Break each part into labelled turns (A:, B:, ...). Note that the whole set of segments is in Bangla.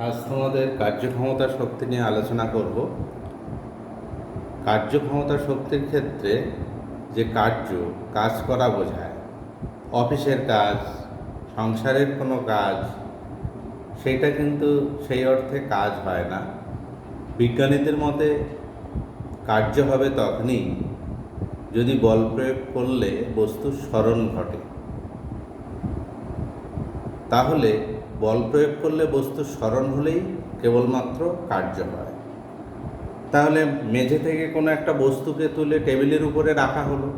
A: আজ তোমাদের কার্যক্ষমতা শক্তি নিয়ে আলোচনা করব। কার্যক্ষমতা শক্তির ক্ষেত্রে যে কাজ করা বোঝায়, অফিসের কাজ, সংসারের কোনো কাজ, সেইটা কিন্তু সেই অর্থে কাজ হয় না। বিজ্ঞানীদের মতে কার্য হবে তখনই যদি বল প্রয়োগ করলে বস্তুর স্মরণ ঘটে। তাহলে বল প্রয়োগ করলে বস্তুর স্মরণ হলেই কেবলমাত্র কার্য হয়। তাহলে মেঝে থেকে কোনো একটা বস্তুকে তুলে টেবিলের উপরে রাখা হলো,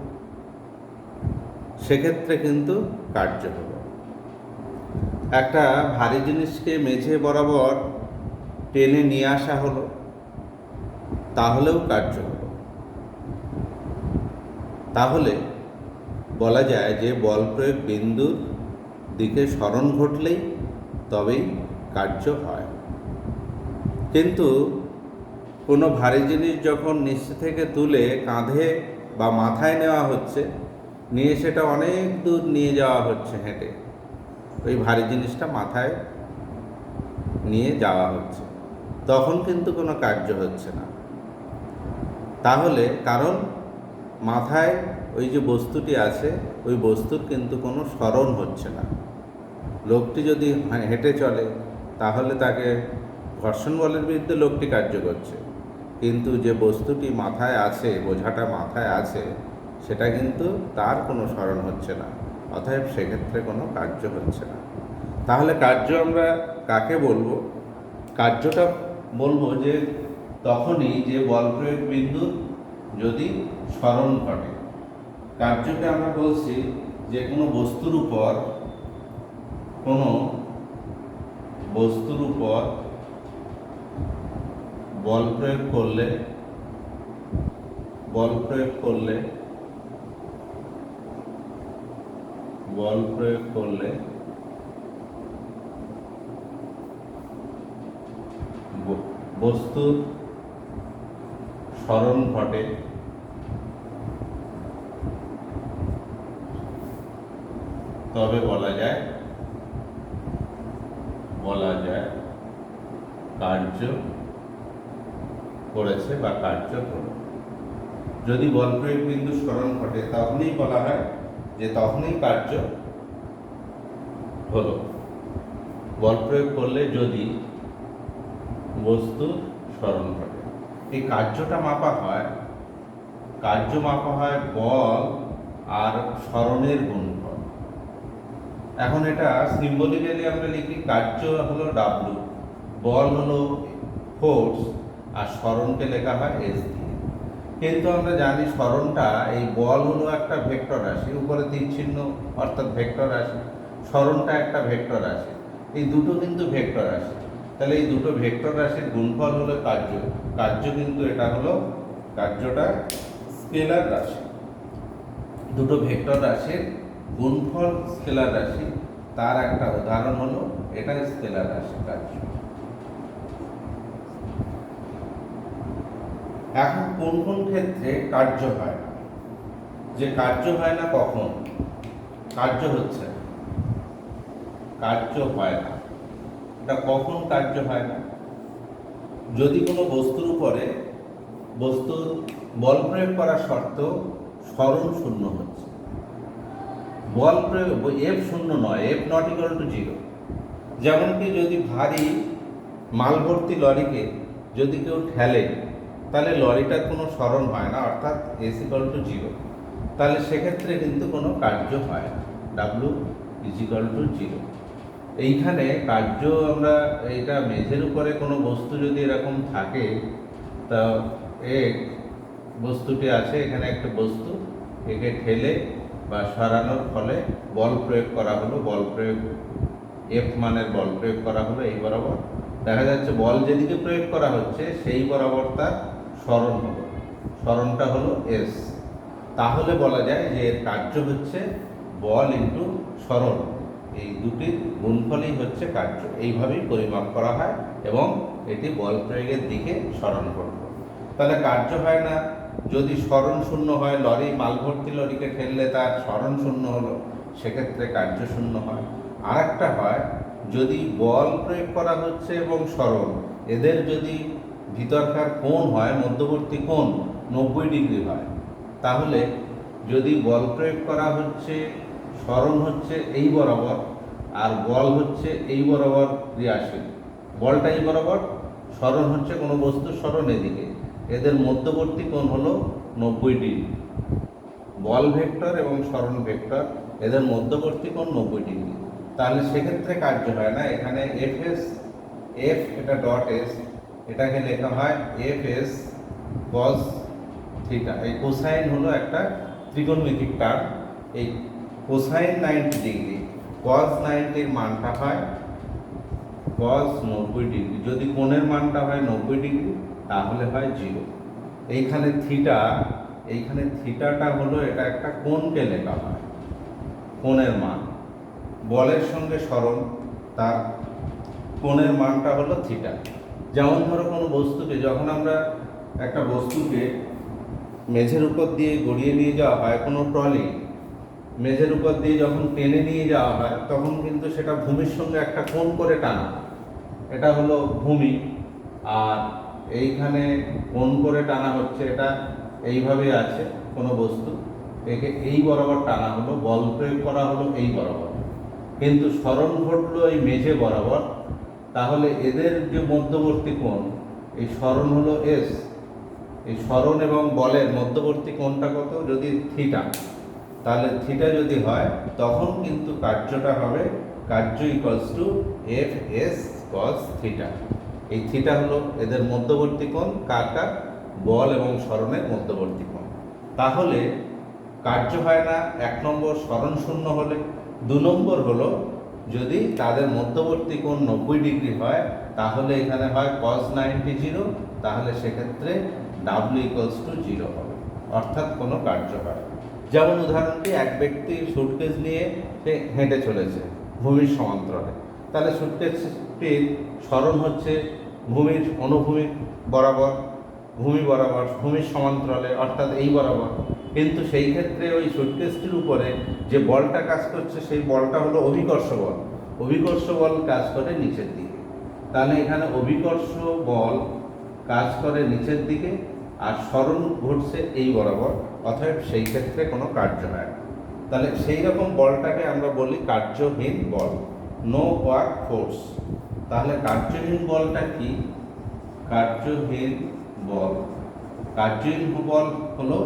A: সেক্ষেত্রে কিন্তু কার্য হলো। একটা ভারী জিনিসকে মেঝে বরাবর টেনে নিয়ে আসা হলো, তাহলেও কার্য হলো। তাহলে বলা যায় যে বল প্রয়োগ বিন্দুর দিকে স্মরণ ঘটলেই তবেই কার্য হয়। কিন্তু কোনো ভারী জিনিস যখন নিচ থেকে তুলে কাঁধে বা মাথায় নেওয়া হচ্ছে, নিয়ে সেটা অনেক দূর নিয়ে যাওয়া হচ্ছে হেঁটে, ওই ভারী জিনিসটা মাথায় নিয়ে যাওয়া হচ্ছে, তখন কিন্তু কোনো কার্য হচ্ছে না। তাহলে কারণ মাথায় ওই যে বস্তুটি আছে, ওই বস্তুর কিন্তু কোনো স্মরণ হচ্ছে না। লোকটি যদি হেঁটে চলে তাহলে তাকে ঘর্ষণ বলের বিরুদ্ধে লোকটি কার্য করছে, কিন্তু যে বস্তুটি মাথায় আছে, বোঝাটা মাথায় আছে, সেটা কিন্তু তার কোনো স্মরণ হচ্ছে না, অতএব সেক্ষেত্রে কোনো কার্য হচ্ছে না। তাহলে কার্য আমরা কাকে বলবো? কার্যটা বলবো যে তখনই যে বল প্রয়োগ বিন্দু যদি স্মরণ ঘটে। কার্যকে আমরা বলছি যে কোনো বস্তুর উপর বল প্রয়োগ করলে বস্তুর স্মরণ ঘটে, তবে বলা যায় কার্য করেছে বা কার্য হলো। যদি বল প্রয়োগ বিন্দু স্মরণ ঘটে তখনই বলা হয় যে তখনই কার্য হলো। বল প্রয়োগ করলে যদি বস্তুর স্মরণ ঘটে, এই কার্য মাপা হয় বল আর স্মরণের গুণফল। এখন এটা সিম্বলিক্যালি আমরা লিখি, কার্য হলো ডাব্লু, বল হলো ফোর্স, আর স্মরণকে লেখা হয় এস দিয়ে। কিন্তু আমরা জানি স্মরণটা, এই বল হলো একটা ভেক্টর রাশি, উপরে তীর চিহ্ন অর্থাৎ ভেক্টর রাশি, স্মরণটা একটা ভেক্টর রাশি, এই দুটো কিন্তু ভেক্টর রাশি। তাহলে এই দুটো ভেক্টর রাশির গুণফল হলো কার্য কিন্তু এটা হলো, কার্যটা স্কেলার রাশি। দুটো ভেক্টর রাশির গুণফল স্কেলার রাশি, তার একটা উদাহরণ হলো এটা স্কেলার রাশি কার্য। এখন কোন কোন ক্ষেত্রে কার্য হয় না? যে কার্য হয় না কখন? কার্য হচ্ছে না, কার্য হয় না, এটা কখন কার্য হয় না? যদি কোনো বস্তুর উপরে বস্তুর বল প্রয়োগ করা সত্ত্বেও স্মরণ শূন্য হচ্ছে, বল প্রয়োগ এফ শূন্য নয়, F not equal to zero. যেমন কি যদি ভারী মাল ভর্তি লরিকে যদি কেউ ঠেলে, তাহলে লরিটার কোনো স্মরণ হয় না, অর্থাৎ এস ইকুয়াল টু জিরো। তাহলে সেক্ষেত্রে কিন্তু কোনো কার্য হয় না, W is equal two zero. এইখানে কার্য আমরা, এইটা মেঝের উপরে কোনো বস্তু যদি এরকম থাকে, তা বস্তুটি আছে, এখানে একটা বস্তু, একে ঠেলে বা সরানোর ফলে বল প্রয়োগ করা হলো, বল প্রয়োগ এফ মানের বল প্রয়োগ করা হলো এই বরাবর। দেখা যাচ্ছে বল যেদিকে প্রয়োগ করা হচ্ছে সেই বরাবর তার স্মরণ হলো, স্মরণটা হলো এস। তাহলে বলা যায় যে এর কার্য হচ্ছে বল ইন্টু স্মরণ, এই দুটির গুণফলই হচ্ছে কার্য। এইভাবেই পরিমাপ করা হয় এবং এটি বল প্রয়োগের দিকে স্মরণ করবে। তাহলে কার্য হয় না যদি স্মরণ শূন্য হয়। লরি, মালভর্তি লরিকে ঠেললে তার স্মরণ শূন্য হলো, সেক্ষেত্রে কার্য শূন্য হয়। আর একটা হয় যদি বল প্রয়োগ করা হচ্ছে এবং সরণ এদের যদি ভিতরকার কোণ হয়, মধ্যবর্তী কোণ 90 ডিগ্রি হয়, তাহলে যদি বল প্রয়োগ করা হচ্ছে, সরণ হচ্ছে এই বরাবর আর বল হচ্ছে এই বরাবর ক্রিয়াশীল, বলটা এই বরাবর, সরণ হচ্ছে কোনো বস্তুর সরণ এদিকে, এদের মধ্যবর্তী কোণ হলো 90 ডিগ্রি। বল ভেক্টর এবং সরণ ভেক্টর এদের মধ্যবর্তী কোণ 90 ডিগ্রি। তাহলে সেক্ষেত্রে কার্য হয় না। এখানে এফ এটা ডট এস, এটাকে লেখা হয় এফ এস কস থিটা। এই কোসাইন হলো একটা ত্রিকোণমিতিক টার্ম। এই কোসাইন 90 ডিগ্রি, কস 90-র মানটা হয় কস 90 ডিগ্রি। যদি কোণের মানটা হয় 90 ডিগ্রি তাহলে হয় 0। এইখানে থিটাটা হলো এটা একটা কোণকে লেখা হয়, কোণের মান। বলের সঙ্গে সরণ তার কোণের মানটা হলো থিটা। যেমন ধরো কোনো বস্তুকে, যখন আমরা একটা বস্তুকে মেঝের উপর দিয়ে গড়িয়ে নিয়ে যাওয়া হয়, কোনো ট্রলি মেঝের উপর দিয়ে যখন টেনে নিয়ে যাওয়া হয়, তখন কিন্তু সেটা ভূমির সঙ্গে একটা কোণ করে টানা, এটা হলো ভূমি। আর এইখানে কোণ করে টানা হচ্ছে, এটা এইভাবে আছে কোনো বস্তু, একে এই বরাবর টানা হলো, বল প্রয়োগ করা হলো এই বরাবর, কিন্তু সরণ ঘটলো এই মেঝে বরাবর। তাহলে এদের যে মধ্যবর্তী কোণ, এই সরণ হলো এস, এই সরণ এবং বলের মধ্যবর্তী কোণটা কত? যদি থিটা, তাহলে থিটা যদি হয় তখন কিন্তু কার্যটা হবে, কার্য equals to F S cos theta. এই থিটা হলো এদের মধ্যবর্তী কোণ, কার? বল এবং সরণের মধ্যবর্তী কোণ। তাহলে কার্য হয় না 1 নম্বর সরণ শূন্য হলে। 2 নম্বর হলো যদি তাদের মধ্যবর্তী কোণ 90 ডিগ্রি হয়, তাহলে এখানে হয় cos 90 0, তাহলে সেক্ষেত্রে W ইকুয়ালস টু 0 হবে, অর্থাৎ কোনো কার্য হয়। যেমন উদাহরণটি, এক ব্যক্তি সুটকেস নিয়ে সে হেঁটে চলেছে ভূমির সমান্তরালে, তাহলে সুটকেসটির সরণ হচ্ছে ভূমির অনুভূমিক বরাবর, ভূমি বরাবর, ভূমির সমান্তরালে, অর্থাৎ এই বরাবর। কিন্তু সেই ক্ষেত্রে ওই সুটকেসটির উপরে যে বলটা কাজ করছে, সেই বলটা হলো অভিকর্ষ বল। অভিকর্ষ বল কাজ করে নিচের দিকে, তাহলে এখানে অভিকর্ষ বল কাজ করে নিচের দিকে আর সরণ ঘটছে এই বরাবর, অতএব সেই ক্ষেত্রে কোনো কার্য হয় না। তাহলে সেই রকম বলটাকে আমরা বলি কার্যহীন বল, নো ওয়ার্ক ফোর্স। তাহলে কার্যহীন বলটা কি? কার্যহীন বল, কার্যহীন বল হলো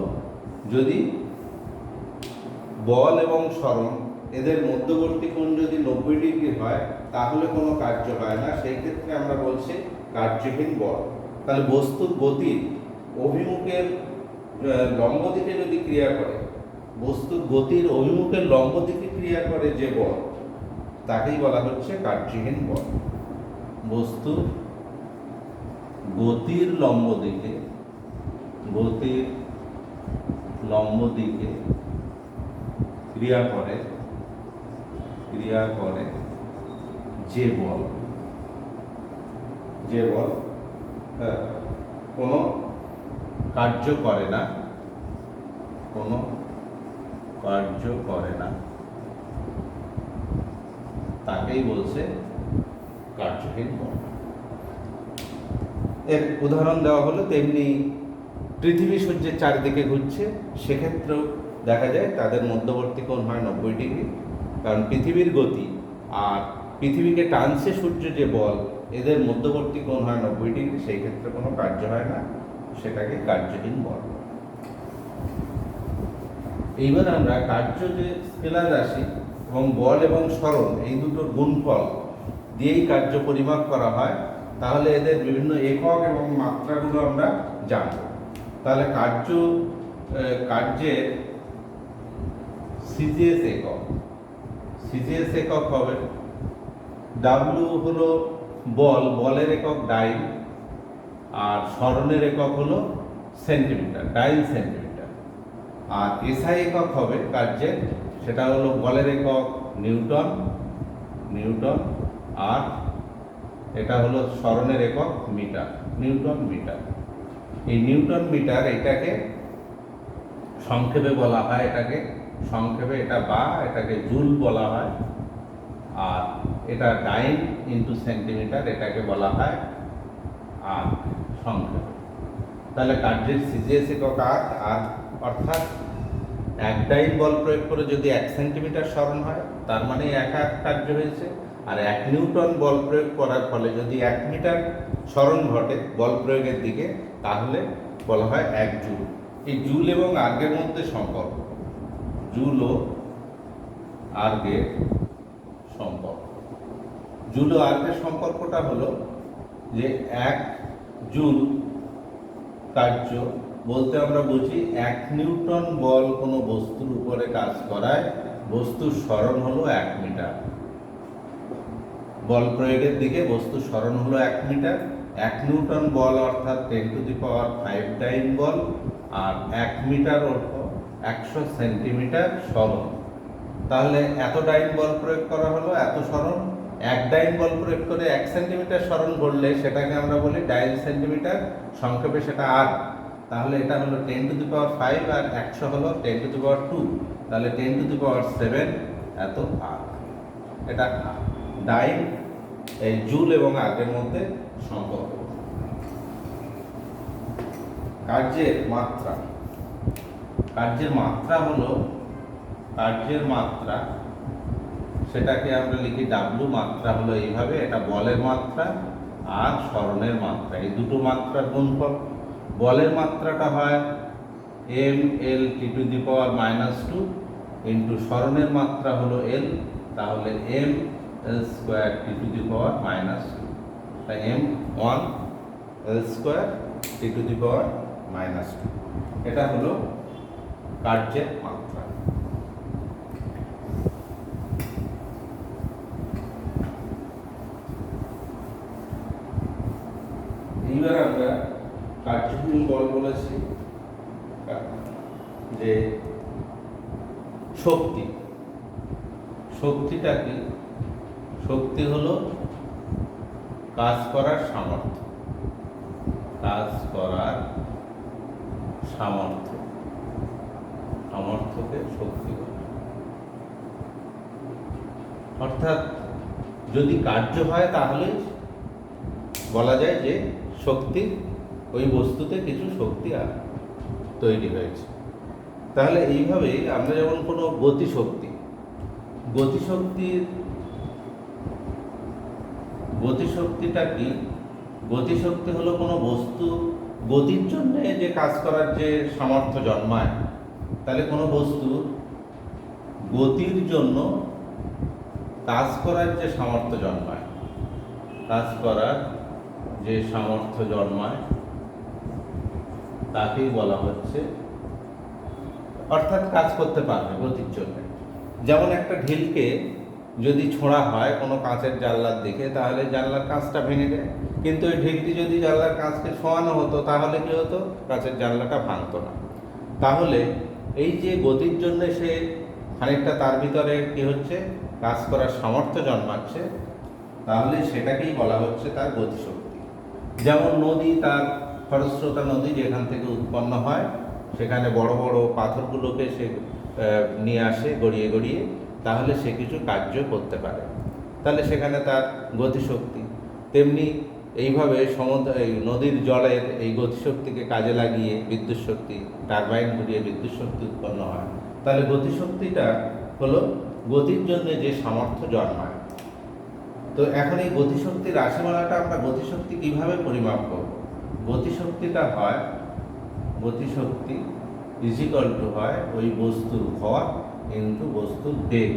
A: যদি বল এবং সরণ এদের মধ্যবর্তী কোণ যদি 90 ডিগ্রি হয়, তাহলে কোনো কার্য হয় না, সেই ক্ষেত্রে আমরা বলছি কার্যহীন বল। তাহলে বস্তুর গতির অভিমুখের লম্ব দিকে যদি ক্রিয়া করে, বস্তুর গতির অভিমুখের লম্ব দিকে ক্রিয়া করে যে বল, তাকেই বলা হচ্ছে কার্যহীন বল। বস্তুর গতির লম্ব দিকে, গতির লম্ব দিকে ক্রিয়া করে যে বল, কোনো কার্য করে না, কোনো কার্য করে না, তাকেই বলছে কার্যহীন বল। এর উদাহরণ দেওয়া হলো, তেমনি পৃথিবী সূর্যের চারিদিকে ঘুরছে, সেক্ষেত্রেও দেখা যায় তাদের মধ্যবর্তী কোণ হয় 90 ডিগ্রি, কারণ পৃথিবীর গতি আর পৃথিবীকে টানছে সূর্য যে বল, এদের মধ্যবর্তী কোণ হয় 90 ডিগ্রি, সেই ক্ষেত্রে কোনো কার্য হয় না, সেটাকে কার্যহীন বল। এইবার আমরা কার্য যে স্কেলার রাশি এবং বল এবং সরণ এই দুটোর গুণফল দিয়েই কার্য পরিমাপ করা হয়, তাহলে এদের বিভিন্ন একক এবং মাত্রাগুলো আমরা জানব। তাহলে কার্যের সিজিএস একক হবে, ডাব্লিউ হলো বলের একক ডাইন, আর সরণের একক হলো সেন্টিমিটার, ডাইন সেন্টিমিটার। আর এসআই একক হবে কার্যের, সেটা হলো বলের একক নিউটন, আর এটা হলো সরণের একক নিউটন মিটার। এই নিউটন মিটার, এটাকে সংক্ষেপে বলা হয়, এটাকে জুল বলা হয়। আর এটা ডাইন ইন্টু সেন্টিমিটার, এটাকে বলা হয় আর্ক সংক্ষেপে। তাহলে কার্যের সিজিএস একক আর্ক, আর্ক অর্থাৎ এক ডাইন বল প্রয়োগ করে যদি 1 সেন্টিমিটার সরণ হয় তার মানে এক আর্ক কার্য হয়েছে। আর 1 নিউটন বল প্রয়োগ করার ফলে যদি 1 মিটার সরণ ঘটে বল প্রয়োগের দিকে, তাহলে বলা হয় 1 জুল। এই জুল এবং আর্গের মধ্যে সম্পর্ক, জুল ও আর্গের সম্পর্ক, জুল ও আর্গের সম্পর্কটা হলো যে 1 জুল কার্য বলতে আমরা বুঝি 1 নিউটন বল কোনো বস্তুর উপরে কাজ করায় বস্তুর সরণ হলো 1 মিটার। বল প্রয়োগের দিকে বস্তুর সরণ হলো 1 মিটার। 1 নিউটন বল অর্থাৎ 10⁵ ডাইন বল, আর 1 মিটার অর্থ 100 সেন্টিমিটার সরণ। তাহলে এত ডাইন বল প্রয়োগ করা হলো, এত সরণ। 1 ডাইন বল প্রয়োগ করে 1 সেন্টিমিটার সরণ করলে সেটাকে আমরা বলি ডাইন সেন্টিমিটার, সংক্ষেপে সেটা আর্ক। তাহলে এটা হলো 10⁵ আর 100 হলো 10⁵2, তাহলে 10⁷ এত আর্ক। এটা ডাইন, এই জুল এবং আর্কের মধ্যে সম্পর্ক। কার্যের মাত্রা, কার্যের মাত্রা হলো, কার্যের মাত্রা সেটাকে আমরা লিখি ডাব্লু। মাত্রা হলো এইভাবে, এটা বলের মাত্রা আর সরণের মাত্রা, এই দুটো মাত্রার গুণফল। বলের মাত্রাটা হয় mL⁻², ইন্টু সরণের মাত্রা হলো L, তাহলে m² তাই m1L²T², এটা হলো কার্যের মাত্রা। এইবার আমরা কার্যহীন বল বলেছি যে শক্তি, শক্তিটা কি? শক্তি হলো কাজ করার সামর্থ্য, কাজ করার সামর্থ্য, সামর্থ্যকে শক্তি বলে। অর্থাৎ যদি কার্য হয় তাহলে বলা যায় যে শক্তি, ওই বস্তুতে কিছু শক্তি আর তৈরি হয়েছে। তাহলে এইভাবেই আমরা যেমন কোনো গতিশক্তি, গতিশক্তিটা কি? গতিশক্তি হলো কোনো বস্তু গতির জন্য যে কাজ করার যে সামর্থ্য জন্মায়। তাহলে কোনো বস্তু গতির জন্য কাজ করার যে সামর্থ্য জন্মায়, কাজ করার যে সামর্থ্য জন্মায় তাকেই বলা হচ্ছে, অর্থাৎ কাজ করতে পারবে গতির জন্য। যেমন একটা ঢিলকে যদি ছোঁড়া হয় কোনো কাঁচের জানলার দিকে, তাহলে জানলার কাঁচটা ভেঙে যায়। কিন্তু ওই ঢিলটি যদি জানলার কাঁচকে ছোঁয়ানো হতো তাহলে কি হতো? কাঁচের জানলাটা ভাঙতো না। তাহলে এই যে গতির জন্য সে খানিকটা তার ভিতরে কি হচ্ছে, কাজ করার সামর্থ্য জন্মাচ্ছে, তাহলে সেটাকেই বলা হচ্ছে তার গতিশক্তি। যেমন নদী, তার খরস্রোতা নদী যেখান থেকে উৎপন্ন হয়, সেখানে বড় বড় পাথরগুলোকে সে নিয়ে আসে গড়িয়ে গড়িয়ে, তাহলে সে কিছু কার্য করতে পারে, তাহলে সেখানে তার গতিশক্তি। তেমনি এইভাবে এই নদীর জলের এই গতিশক্তিকে কাজে লাগিয়ে বিদ্যুৎ শক্তি, টারবাইন ঘুরিয়ে বিদ্যুৎ শক্তি উৎপন্ন হয়। তাহলে গতিশক্তিটা হলো গতির জন্য যে সামর্থ্য জন্মায়। তো এখন এই গতিশক্তির রাশিমালাটা আমরা গতিশক্তি কিভাবে পরিমাপ করব? গতিশক্তিটা হয়, গতিশক্তি হয় ওই বস্তুর ভর ইন্টু বস্তুর বেগ।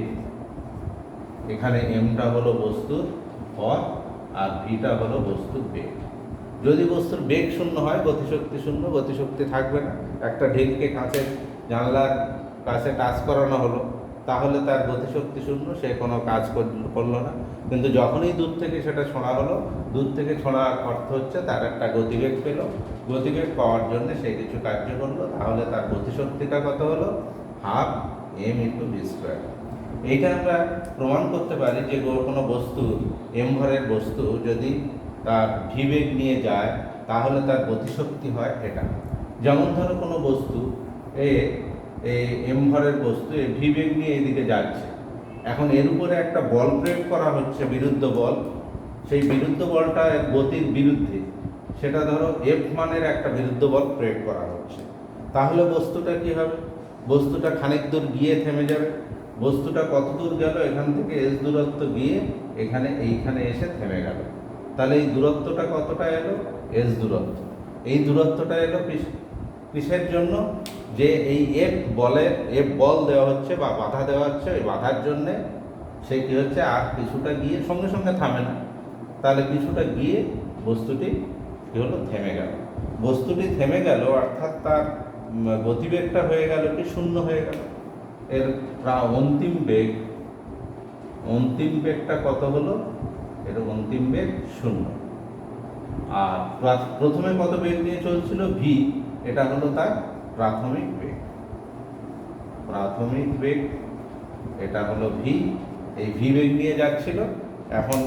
A: এখানে এমটা হলো বস্তুর ভর আর ভিটা হলো বস্তুর বেগ। যদি বস্তুর বেগ শূন্য হয় গতিশক্তি শূন্য, গতিশক্তি থাকবে না। একটা ঢিলকে কাঁচের জানলার কাছে টাচ করানো হলো, তাহলে তার গতিশক্তি শূন্য, সে কোনো কাজ করলো না। কিন্তু যখনই দূর থেকে সেটা ছোঁড়া হলো, দূর থেকে ছোঁড়ার অর্থ হচ্ছে তার একটা গতিবেগ পেল, গতিবেগ পাওয়ার জন্য সে কিছু কার্য করলো, তাহলে তার গতিশক্তিটা কত হলো? 12m/v²। এইটা আমরা প্রমাণ করতে পারি যে কোনো বস্তু, এম ভরের বস্তু যদি তার ভি বেগ নিয়ে যায় তাহলে তার গতিশক্তি হয় এটা। যেমন ধরো কোনো বস্তু এই এম ভরের বস্তু ভি বেগ নিয়ে এদিকে যাচ্ছে, এখন এর উপরে একটা বল প্রয়োগ করা হচ্ছে, বিরুদ্ধ বল। সেই বিরুদ্ধ বলটা গতির বিরুদ্ধে, সেটা ধরো এফ মানের একটা বিরুদ্ধ বল প্রয়োগ করা হচ্ছে। তাহলে বস্তুটা কি হবে? বস্তুটা খানিক দূর গিয়ে থেমে যাবে। বস্তুটা কত দূর গেল? এখান থেকে এস দূরত্ব গিয়ে এইখানে এসে থেমে গেল। তাহলে এই দূরত্বটা কতটা এলো? এস দূরত্ব। এই দূরত্বটা এলো কিসের জন্য? যে এই এফ বল দেওয়া হচ্ছে বা বাধা দেওয়া হচ্ছে, ওই বাধার জন্যে সে কী হচ্ছে, আর কিছুটা গিয়ে সঙ্গে সঙ্গে থামে না, তাহলে কিছুটা গিয়ে বস্তুটি কী হলো? থেমে গেল। বস্তুটি থেমে গেল অর্থাৎ তার গতিবেগটা হয়ে গেল কি? শূন্য হয়ে গেল। এর অন্তিম বেগটা কত হলো? এর অন্তিম বেগ শূন্য। আর প্রথমে কত বেগ নিয়ে চলছিল? ভি। এটা হলো তার প্রাথমিক বেগ। এটা হলো ভি। এই ভি বেগ নিয়ে যাচ্ছিল। এখন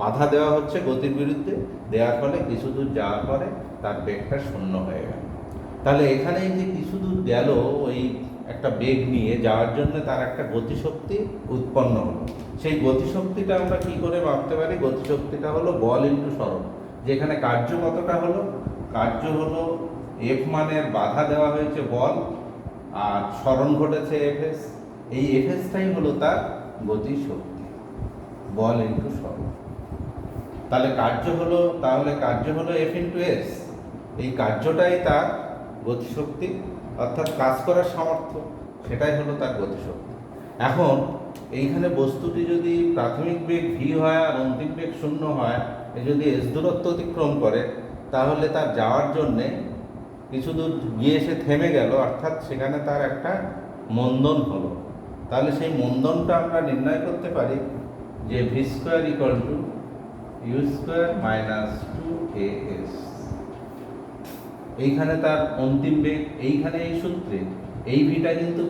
A: বাধা দেওয়া হচ্ছে গতির বিরুদ্ধে, দেওয়ার ফলে কিছু দূর যাওয়ার পরে তার বেগটা শূন্য হয়ে গেল। তাহলে এখানে যে কিছু দূর গেল, ওই একটা বেগ নিয়ে যাওয়ার জন্য তার একটা গতিশক্তি উৎপন্ন হলো। সেই গতিশক্তিটা আমরা কি করে ভাবতে পারি? গতিশক্তিটা হলো বল ইন্টু সরণ। যেখানে কার্য কতটা হলো? কার্য হলো এফ মানের বাধা দেওয়া হয়েছে বল, আর সরণ ঘটেছে এফএস। এই এফএসটাই হলো তার গতিশক্তি, বল ইন্টু সরণ। তাহলে কার্য হলো এফ ইন্টু এস। এই কার্যটাই তার গতিশক্তি, অর্থাৎ কাজ করার সামর্থ্য, সেটাই হলো তার গতিশক্তি। এখন এইখানে বস্তুটি যদি প্রাথমিক বেগ ভি হয় আর অন্তিম বেগ শূন্য হয়, এ যদি এস দূরত্ব অতিক্রম করে, তাহলে তার যাওয়ার জন্যে কিছু দূর গিয়ে এসে থেমে গেল, অর্থাৎ সেখানে তার একটা মন্দন হলো। তাহলে সেই মন্দনটা আমরা নির্ণয় করতে পারি যে V square equal to U square minus 2as। এইখানে তার অন্তিম বেগ, এইখানে এই সূত্রে এই ভিটা কিন্তু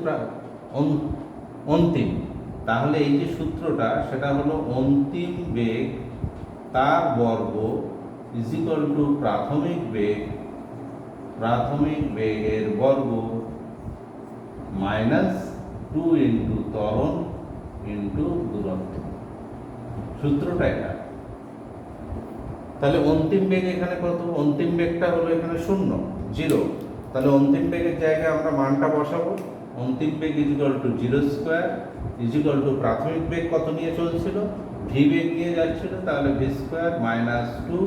A: অন্তিম। তাহলে এই যে সূত্রটা, সেটা হলো অন্তিম বেগ তার বর্গ ইজ ইকুয়াল টু প্রাথমিক বেগের বর্গ মাইনাস 2 ইন্টু ত্বরণ ইন্টু দূরত্ব। সূত্রটা এটা। তাহলে অন্তিম বেগ এখানে কত? অন্তিম বেগটা হলো এখানে 0। তাহলে অন্তিম বেগের জায়গায় আমরা মানটা বসাবো। অন্তিম বেগ is equal to 0 square is equal to প্রাথমিক বেগ কত নিয়ে চলছিল? ভি বেগ নিয়ে যাচ্ছিল। তাহলে ভি স্কোয়ার মাইনাস 2,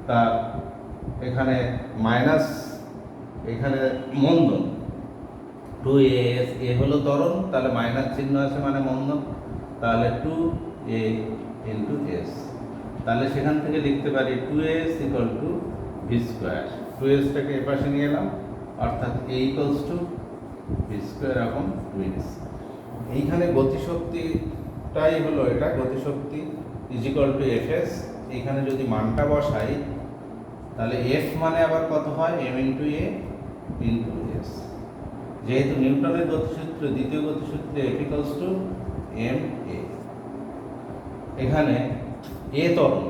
A: তার এখানে মাইনাস, এখানে মন্দন 2as, এ হলো ত্বরণ, তাহলে মাইনাস চিহ্ন আছে মানে মন্দন, তাহলে 2a ইন্টু এস। তাহলে সেখান থেকে লিখতে পারি 2as equal to V square. 2sটাকে এপাশে নিয়ে এলাম, অর্থাৎ a equals to V square এখন 2s। এইখানে গতিশক্তিটাই হলো এটা, গতিশক্তি ইজ ইকুয়াল টু এফএস। এইখানে যদি মানটা বসাই, তাহলে এফ মানে আবার কত হয়? এম ইন্টু এ ইন্টু এস। যেহেতু নিউটনের গতিসূত্র, দ্বিতীয় গতিসূত্রে F equals to M A. এখানে এ ত্বরণ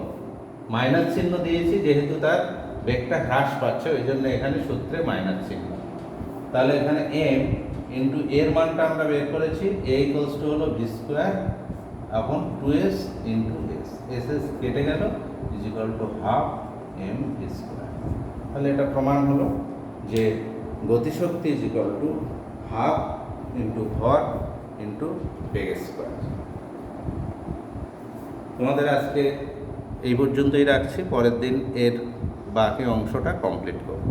A: মাইনাস চিহ্ন দিয়েছি, যেহেতু তার বেগটা হ্রাস পাচ্ছে, ওই জন্য এখানে সূত্রে মাইনাস চিহ্ন। তাহলে এখানে এম ইন্টু এর মানটা আমরা বের করেছি, এ ইকুয়ালস টু হলো ভি স্কোয়ার এখন 2s ইন্টু এস। এস কেটে গেল, is equal to half M V square. তাহলে এটা প্রমাণ হলো যে গতিশক্তি is equal to half into ভর ইন্টু বেগ স্কোয়ার। তোমাদের আজকে এই পর্যন্তই রাখছি, পরের দিন এর বাকি অংশটা কমপ্লিট করব।